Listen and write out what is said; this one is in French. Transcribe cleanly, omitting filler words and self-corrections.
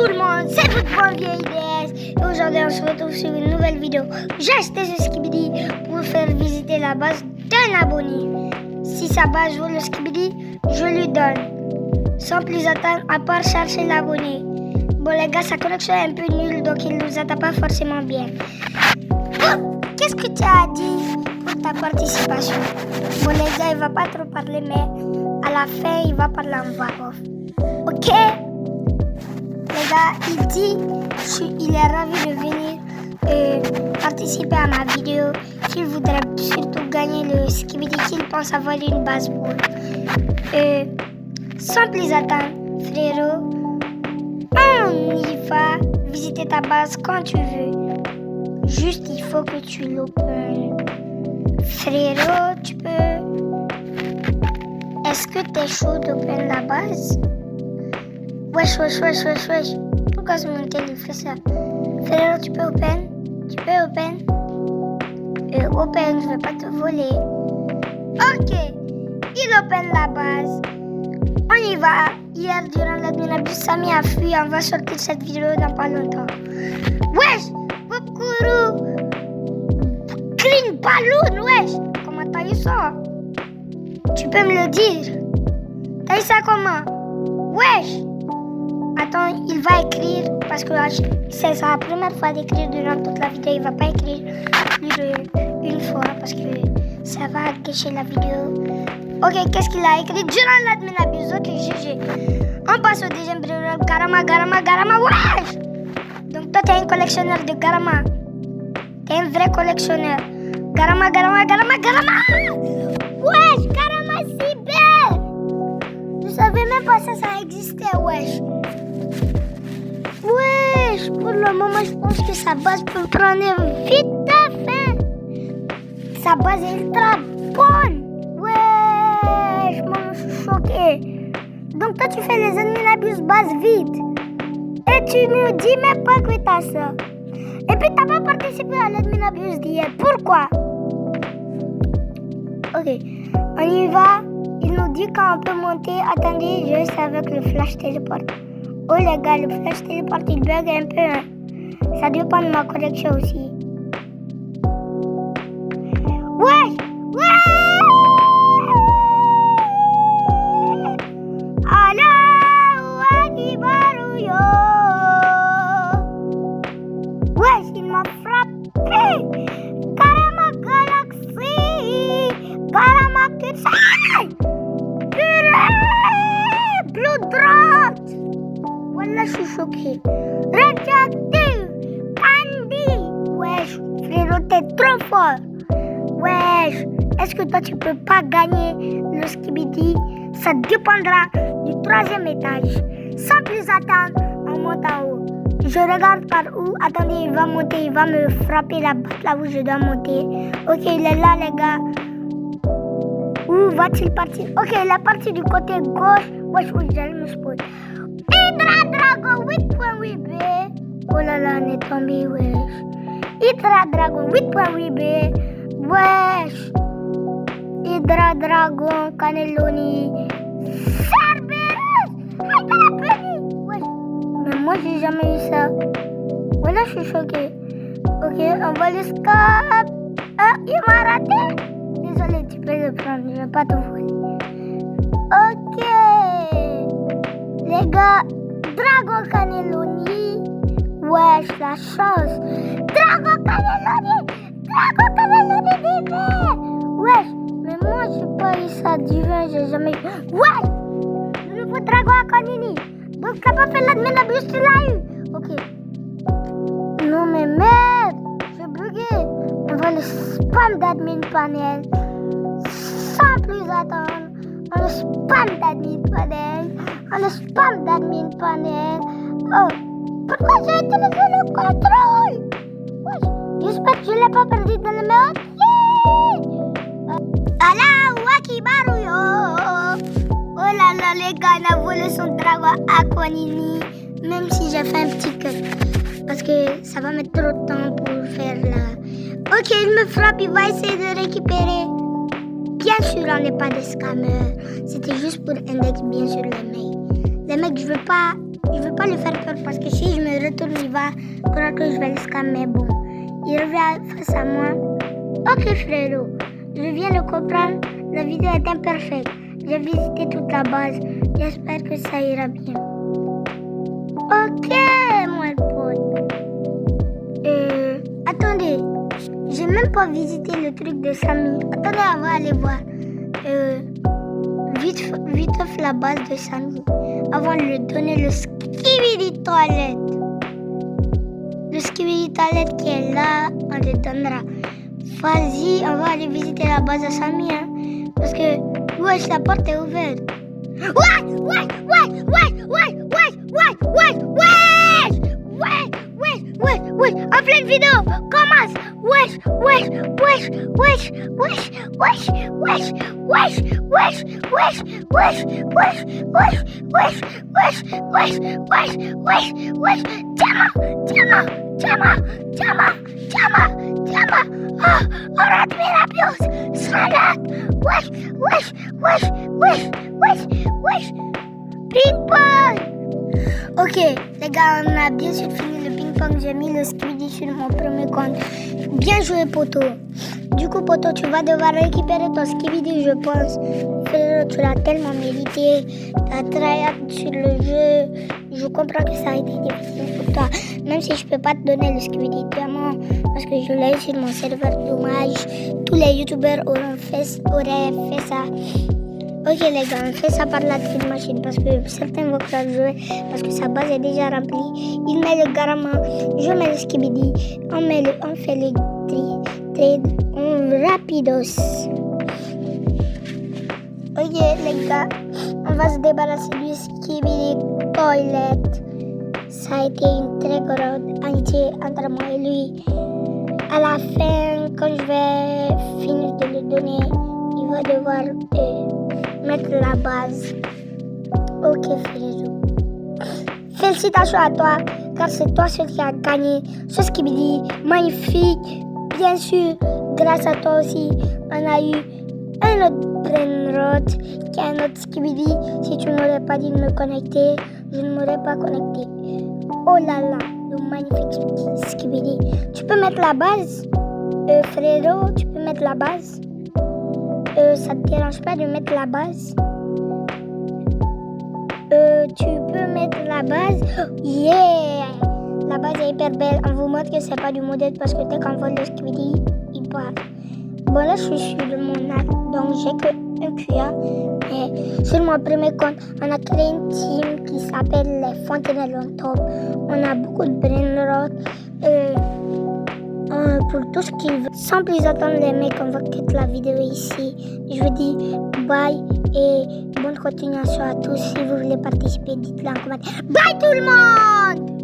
tout le monde, c'est votre bonne vieille DS. Et aujourd'hui, on se retrouve sur une nouvelle vidéo. J'ai acheté ce Skibidi pour faire visiter la base d'un abonné. Si sa base vaut le Skibidi, je lui donne. Sans plus attendre, à part chercher l'abonné. Bon les gars, sa connexion est un peu nulle, donc il ne nous attend pas forcément bien. Oh, qu'est-ce que tu as dit pour ta participation? Bon les gars, il va pas trop parler, mais à la fin, il va parler en voix off. Ok? Les gars, il dit qu'il est ravi de venir participer à ma vidéo, qu'il voudrait surtout gagner le Skibidi, qu'il pense avoir une base pour. Sans plus attendre, frérot, on y va visiter ta base quand tu veux. Juste, il faut que tu l'open. Frérot, tu peux... Est-ce que t'es chaud d'open la base? Wesh. Pourquoi ce mon tel fait ça? Frérot, tu peux open? Tu peux open? Open, je vais pas te voler. Ok, il open la base. On y va. Hier, durant l'adminabus, Samy a fui. On va sortir cette vidéo dans pas longtemps. Wesh, Popkourou. Green Balloon, wesh. Comment t'as eu ça? Tu peux me le dire? T'as eu ça comment? Wesh. Attends, il va écrire parce que c'est sa première fois d'écrire durant toute la vidéo. Il va pas écrire plus d'une fois parce que ça va gâcher la vidéo. Ok, qu'est-ce qu'il a écrit? Durant l'adminabus, ok, GG. On passe au deuxième brevet. Garama, wesh! Donc toi, t'es un collectionneur de Garama. T'es un vrai collectionneur. Garama. Wesh, Garama, c'est belle! Je savais même pas ça existait, wesh. Wesh, pour le moment, je pense que sa base peut prendre vite à fin. Sa base est ultra bonne. Wesh, moi, je suis choqué. Donc, toi, tu fais les adminabus base vite. Et tu me dis même pas que t'as ça. Et puis, t'as pas participé à l'adminabus d'hier. Pourquoi? Ok, on y va. Il nous dit quand on peut monter. Attendez, juste avec le flash téléport. Oh les gars, le flash téléport il bug un peu. Hein. Ça dépend de ma connexion aussi. Ouais. Allahu Akbar yo. Ouais, il m'a frappé. Garama Galaxy. Garama Kirsai. Blue Drought. Voilà, je suis choqué. Radioactive. Candy. Wesh, frérot, t'es trop fort. Wesh, est-ce que toi tu peux pas gagner le Skibidi? Ça dépendra du 3e étage. Sans plus attendre, on monte en haut. Je regarde par où. Attendez, il va monter, il va me frapper la batte là où je dois monter. Ok, il est là, les gars. Où va-t-il partir? Ok, il est parti du côté gauche. Wesh, j'allais me spoil. Hydra Dragon 8.8B. Oh là là, on est tombé, wesh. Hydra Dragon 8.8B. Wesh. Hydra Dragon, Cannelloni. Cerberus. Hyperapeni. Wesh. Mais moi, j'ai jamais eu ça. Voilà, je suis choqué. Ok, on va le scap. Ah, il m'a raté. Désolé, tu peux le prendre. Je vais pas te voler. Ok. Les gars, Dragon Cannelloni. Wesh, la chance. Dragon Cannelloni DB. Wesh, mais moi j'ai pas eu ça divin, j'ai jamais eu. Wesh, le nouveau Dragon à Cannelloni. Donc t'as pas fait l'adminabus, tu l'as eu. Ok. Non mais merde, j'ai bugué. On va le spam d'admin panel. Sans plus attendre. On le spam d'admin panel. Oh, pourquoi j'ai utilisé le contrôle? Wesh, j'espère que je l'ai pas perdu dans le mode. Allahu Akbar yo. Oh là là, les gars, on a volé son dragon à Cannelloni. Même si j'ai fait un petit cut. Parce que ça va mettre trop de temps pour faire la... Ok, il me frappe, il va essayer de récupérer. Bien sûr, on n'est pas des scammers. C'était juste pour index bien sûr les mails. Les mecs, je veux pas je veux pas lui faire peur parce que si je me retourne, il va croire que je vais le scammer. Mais bon, il revient face à moi. Ok frérot, je viens de comprendre. La vidéo est imparfaite. J'ai visité toute la base. J'espère que ça ira bien. Ok, mon pote. Attendez, j'ai même pas visité le truc de Samy. Attendez, on va aller voir. Vite off la base de Samy. Avant de lui donner le skibidi toilette. Le skibidi toilette qui est là, on le donnera. Vas-y, on va aller visiter la base de Samy. Hein, parce que, wesh, la porte est ouverte. Wesh! En pleine vidéo, commence! Wesh! Diamant! Oh, arrête mes rapios! Salade! Wesh! Ping-pong! Ok, les gars, on a bien sûr fini le ping-pong. J'ai mis le skibidi sur mon premier compte. Bien joué, poto. Du coup, poto, tu vas devoir récupérer ton skibidi, je pense. Frérot, tu l'as tellement mérité. T'as tryhard sur le jeu. Je comprends que ça a été difficile pour toi. Même si je peux pas te donner le skibidi diamant parce que je l'ai sur mon serveur. Dommage. Tous les youtubeurs auraient fait ça. Ok les gars, on fait ça par la trade machine parce que certains vont pouvoir jouer parce que sa base est déjà remplie. Il met le garama, je mets le skibidi, on fait le trade rapidos. Ok les gars, on va se débarrasser du skibidi toilette. Ça a été une très grande amitié entre moi et lui. À la fin, quand je vais finir de le donner, il va devoir mettre la base. Ok frérot. Félicitations à toi, car c'est toi celui qui a gagné ce skibidi magnifique. Bien sûr, grâce à toi aussi, on a eu un autre brainrot qui est un autre skibidi. Si tu ne m'aurais pas dit de me connecter, je ne m'aurais pas connecté. Oh là là, le magnifique skibidi. Tu peux mettre la base, frérot, tu peux mettre la base. Ça te dérange pas de mettre la base? Tu peux mettre la base. Yeah! La base est hyper belle. On vous montre que c'est pas du modèle parce que dès qu'on voit le skibidi, il part. Bon là je suis sur mon arc, donc j'ai que un QA. Mais sur mon premier compte, on a créé une team qui s'appelle les Fontenelles on top. On a beaucoup de brainrot. Pour tout ce qu'ils veulent. Sans plus attendre les mecs, on va quitter la vidéo ici. Je vous dis bye et bonne continuation à tous. Si vous voulez participer, dites-le en commentaire. Bye tout le monde!